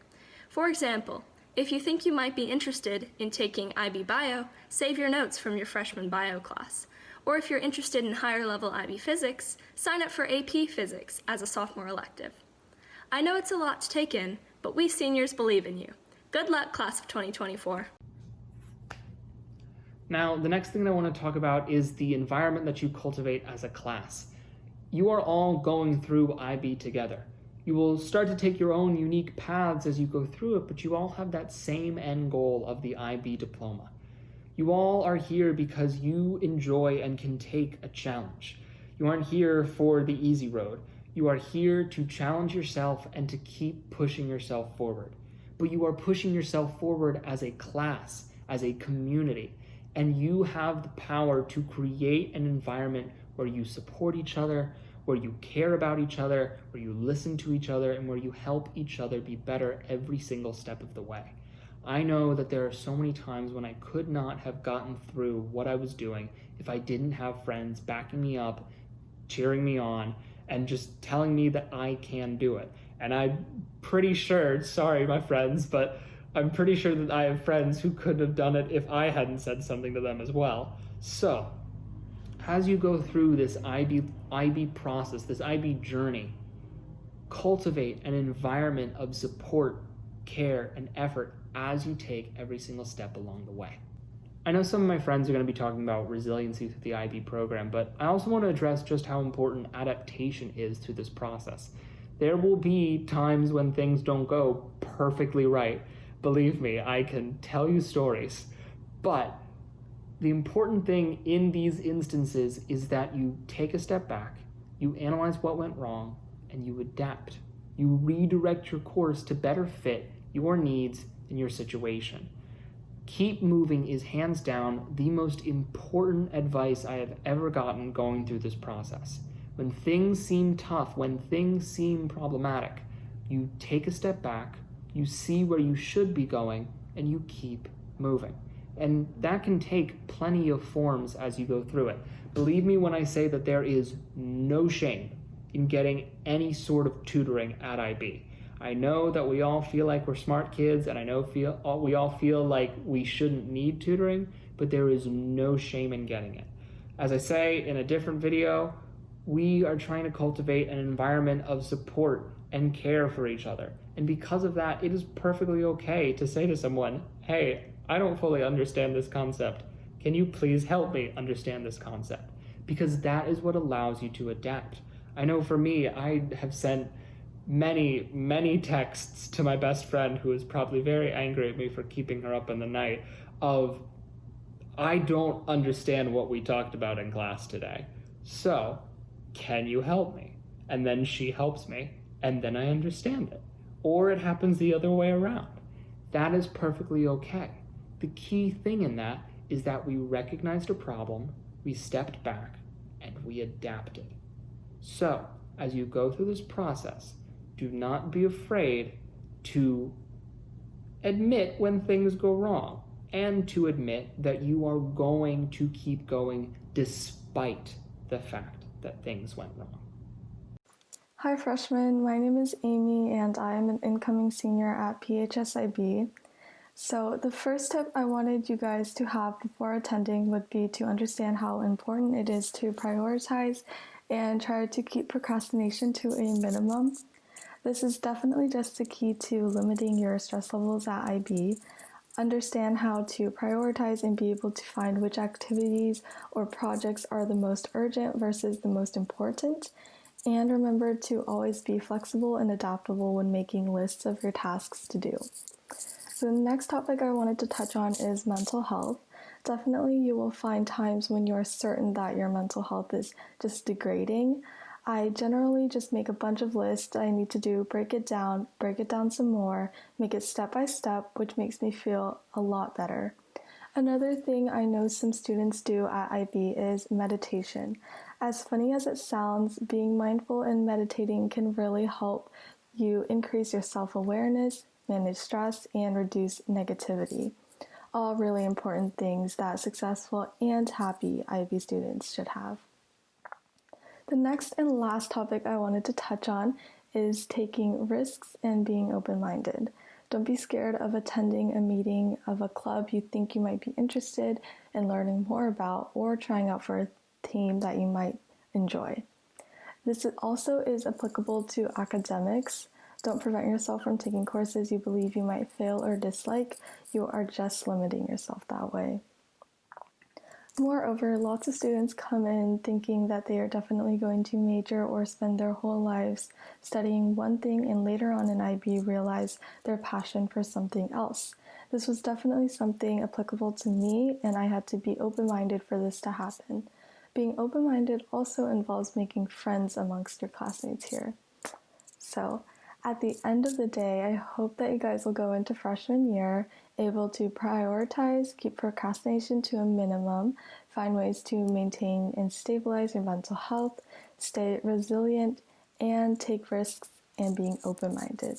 For example, if you think you might be interested in taking IB Bio, save your notes from your freshman bio class. Or if you're interested in higher level IB Physics, sign up for AP Physics as a sophomore elective. I know it's a lot to take in, but we seniors believe in you. Good luck, Class of 2024. Now, the next thing that I want to talk about is the environment that you cultivate as a class. You are all going through IB together. You will start to take your own unique paths as you go through it, but you all have that same end goal of the IB diploma. You all are here because you enjoy and can take a challenge. You aren't here for the easy road. You are here to challenge yourself and to keep pushing yourself forward. But you are pushing yourself forward as a class, as a community, and you have the power to create an environment where you support each other, where you care about each other, where you listen to each other, and where you help each other be better every single step of the way. I know that there are so many times when I could not have gotten through what I was doing if I didn't have friends backing me up, cheering me on, and just telling me that I can do it. And I'm pretty sure, sorry my friends, but I'm pretty sure that I have friends who couldn't have done it if I hadn't said something to them as well. So, as you go through this IB process, this IB journey, cultivate an environment of support, care, and effort as you take every single step along the way. I know some of my friends are going to be talking about resiliency through the IB program, but I also want to address just how important adaptation is to this process. There will be times when things don't go perfectly right. Believe me, I can tell you stories. But the important thing in these instances is that you take a step back, you analyze what went wrong, and you adapt. You redirect your course to better fit your needs and your situation. Keep moving is hands down the most important advice I have ever gotten going through this process. When things seem tough, when things seem problematic, you take a step back, you see where you should be going, and you keep moving. And that can take plenty of forms as you go through it. Believe me when I say that there is no shame in getting any sort of tutoring at IB. I know that we all feel like we're smart kids, and I know we all feel like we shouldn't need tutoring, but there is no shame in getting it. As I say in a different video, we are trying to cultivate an environment of support and care for each other. And because of that, it is perfectly okay to say to someone, hey, I don't fully understand this concept. Can you please help me understand this concept? Because that is what allows you to adapt. I know for me, I have sent many texts to my best friend, who is probably very angry at me for keeping her up in the night, of, I don't understand what we talked about in class today. So, can you help me? And then she helps me, and then I understand it. Or it happens the other way around. That is perfectly okay. The key thing in that is that we recognized a problem, we stepped back, and we adapted. So, as you go through this process, do not be afraid to admit when things go wrong, and to admit that you are going to keep going despite the fact that things went wrong. Hi freshmen, my name is Amy and I am an incoming senior at PHSIB. So the first tip I wanted you guys to have before attending would be to understand how important it is to prioritize and try to keep procrastination to a minimum. This is definitely just the key to limiting your stress levels at IB. Understand how to prioritize and be able to find which activities or projects are the most urgent versus the most important. And remember to always be flexible and adaptable when making lists of your tasks to do. So the next topic I wanted to touch on is mental health. Definitely you will find times when you're certain that your mental health is just degrading. I generally just make a bunch of lists I need to do, break it down some more, make it step by step, which makes me feel a lot better. Another thing I know some students do at IB is meditation. As funny as it sounds, being mindful and meditating can really help you increase your self-awareness, manage stress, and reduce negativity. All really important things that successful and happy IB students should have. The next and last topic I wanted to touch on is taking risks and being open-minded. Don't be scared of attending a meeting of a club you think you might be interested in learning more about, or trying out for a team that you might enjoy. This also is applicable to academics. Don't prevent yourself from taking courses you believe you might fail or dislike. You are just limiting yourself that way. Moreover, lots of students come in thinking that they are definitely going to major or spend their whole lives studying one thing, and later on in IB realize their passion for something else. This was definitely something applicable to me, and I had to be open-minded for this to happen. Being open-minded also involves making friends amongst your classmates here. So, at the end of the day, I hope that you guys will go into freshman year able to prioritize, keep procrastination to a minimum, find ways to maintain and stabilize your mental health, stay resilient, and take risks and being open-minded.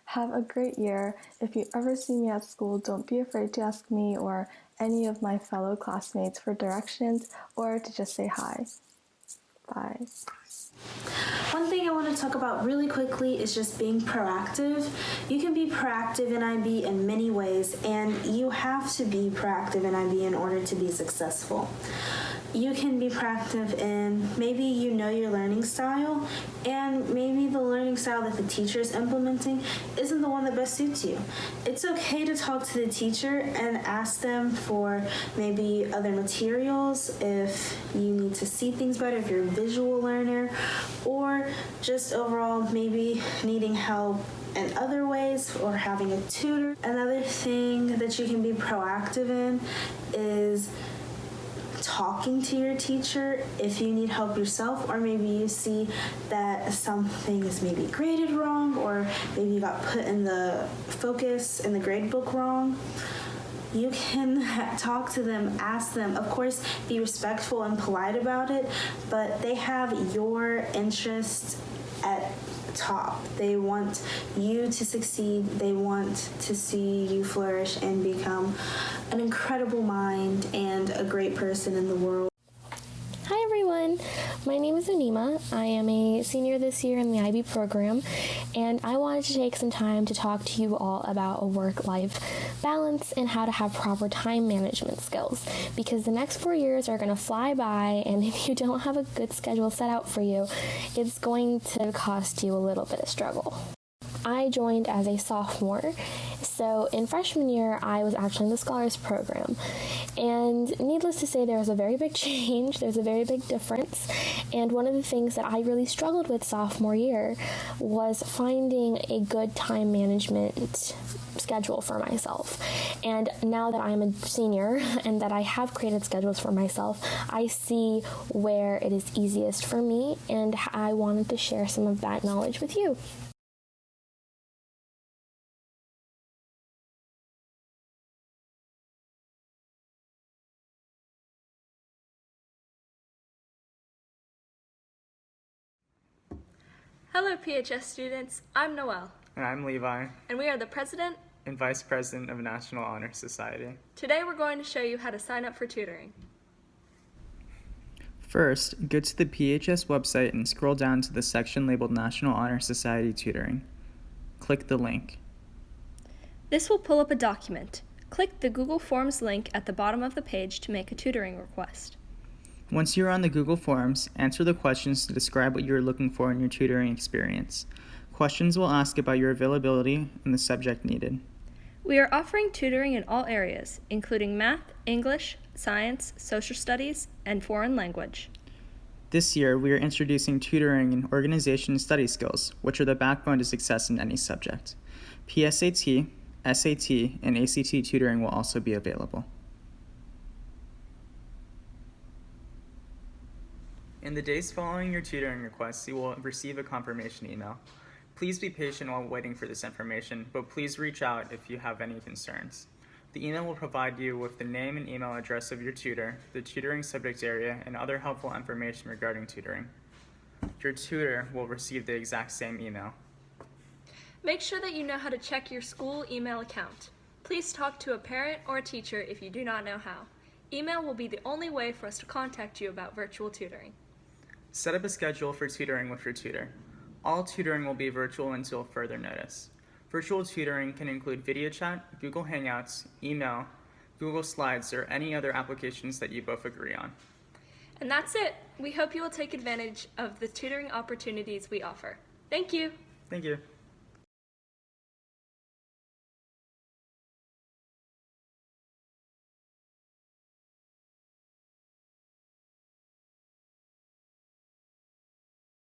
Have a great year. If you ever see me at school, don't be afraid to ask me or any of my fellow classmates for directions or to just say hi. Bye. One thing I want to talk about really quickly is just being proactive. You can be proactive in IB in many ways, and you have to be proactive in IB in order to be successful. You can be proactive in maybe you know your learning style, and maybe the learning style that the teacher is implementing isn't the one that best suits you. It's okay to talk to the teacher and ask them for maybe other materials if you need to see things better, if you're a visual learner, or just overall maybe needing help in other ways or having a tutor. Another thing that you can be proactive in is talking to your teacher if you need help yourself, or maybe you see that something is maybe graded wrong, or maybe you got put in the focus in the grade book wrong. You can talk to them, ask them. Of course, be respectful and polite about it, but they have your interest at top. They want you to succeed. They want to see you flourish and become an incredible mind and a great person in the world. Hi everyone, my name is Anima. I am a senior this year in the IB program, and I wanted to take some time to talk to you all about a work-life balance and how to have proper time management skills, because the next 4 years are going to fly by, and if you don't have a good schedule set out for you, it's going to cost you a little bit of struggle. I joined as a sophomore, so in freshman year I was actually in the Scholars Program, and needless to say there was a very big change, there's a very big difference, and one of the things that I really struggled with sophomore year was finding a good time management schedule for myself. And now that I'm a senior and that I have created schedules for myself, I see where it is easiest for me, and I wanted to share some of that knowledge with you. Hello PHS students, I'm Noelle, And I'm Levi, and we are the President and Vice President of National Honor Society. Today we're going to show you how to sign up for tutoring. First, go to the PHS website and scroll down to the section labeled National Honor Society Tutoring. Click the link. This will pull up a document. Click the Google Forms link at the bottom of the page to make a tutoring request. Once you're on the Google Forms, answer the questions to describe what you're looking for in your tutoring experience. Questions will ask about your availability and the subject needed. We are offering tutoring in all areas, including math, English, science, social studies, and foreign language. This year, we are introducing tutoring in organization and study skills, which are the backbone to success in any subject. PSAT, SAT, and ACT tutoring will also be available. In the days following your tutoring request, you will receive a confirmation email. Please be patient while waiting for this information, but please reach out if you have any concerns. The email will provide you with the name and email address of your tutor, the tutoring subject area, and other helpful information regarding tutoring. Your tutor will receive the exact same email. Make sure that you know how to check your school email account. Please talk to a parent or a teacher if you do not know how. Email will be the only way for us to contact you about virtual tutoring. Set up a schedule for tutoring with your tutor. All tutoring will be virtual until further notice. Virtual tutoring can include video chat, Google Hangouts, email, Google Slides, or any other applications that you both agree on. And that's it. We hope you will take advantage of the tutoring opportunities we offer. Thank you. Thank you.